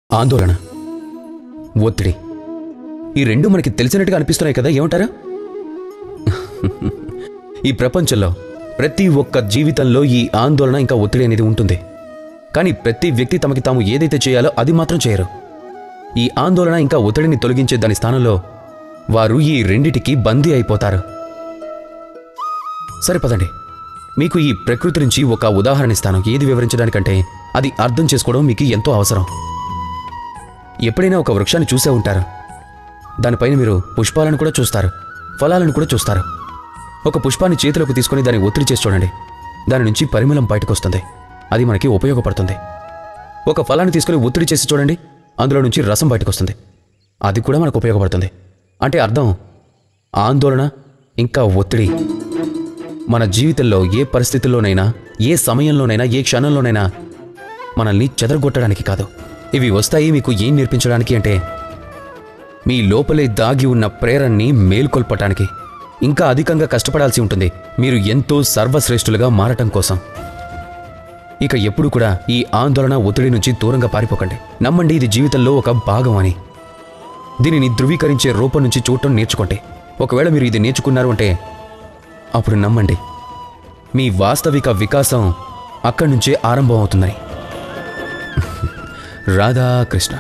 ఆందోళన, ఒత్తిడి, ఈ రెండు మనకి తెలిసినట్టుగా అనిపిస్తున్నాయి కదా, ఏమంటారా? ఈ ప్రపంచంలో ప్రతి ఒక్క జీవితంలో ఈ ఆందోళన ఇంకా ఒత్తిడి అనేది ఉంటుంది. కానీ ప్రతి వ్యక్తి తమకి తాము ఏదైతే చేయాలో అది మాత్రం చేయరు. ఈ ఆందోళన ఇంకా ఒత్తిడిని తొలగించే దాని స్థానంలో వారు ఈ రెండిటికి బందీ అయిపోతారు. సరే పదండి, మీకు ఈ ప్రకృతి నుంచి ఒక ఉదాహరణ ఇస్తాను. ఏది వివరించడానికంటే అది అర్థం చేసుకోవడం మీకు ఎంతో అవసరం. ఎప్పుడైనా ఒక వృక్షాన్ని చూసే ఉంటారు. దానిపైన మీరు పుష్పాలను కూడా చూస్తారు, ఫలాలను కూడా చూస్తారు. ఒక పుష్పాన్ని చేతిలోకి తీసుకుని దాన్ని ఒత్తిడి చేసి చూడండి, దాని నుంచి పరిమళం బయటకు వస్తుంది. అది మనకి ఉపయోగపడుతుంది. ఒక ఫలాన్ని తీసుకుని ఒత్తిడి చేసి చూడండి, అందులో నుంచి రసం బయటకు వస్తుంది. అది కూడా మనకు ఉపయోగపడుతుంది. అంటే అర్థం, ఆందోళన ఇంకా ఒత్తిడి మన జీవితంలో ఏ పరిస్థితుల్లోనైనా, ఏ సమయంలోనైనా, ఏ క్షణంలోనైనా మనల్ని చెదరగొట్టడానికి కాదు. ఇవి వస్తాయి మీకు ఏం నేర్పించడానికి అంటే మీ లోపలే దాగి ఉన్న ప్రేరణని మేల్కొల్పటానికి. ఇంకా అధికంగా కష్టపడాల్సి ఉంటుంది మీరు ఎంతో సర్వశ్రేష్ఠులుగా మారటం కోసం. ఇక ఎప్పుడు కూడా ఈ ఆందోళన, ఒత్తిడి నుంచి దూరంగా పారిపోకండి. నమ్మండి, ఇది జీవితంలో ఒక భాగం అని. దీనిని ధృవీకరించే రూపం నుంచి చూడటం నేర్చుకోండి. ఒకవేళ మీరు ఇది నేర్చుకున్నారు అంటే అప్పుడు నమ్మండి, మీ వాస్తవిక వికాసం అక్కడి నుంచే ఆరంభం అవుతుందని. రాధాకృష్ణ.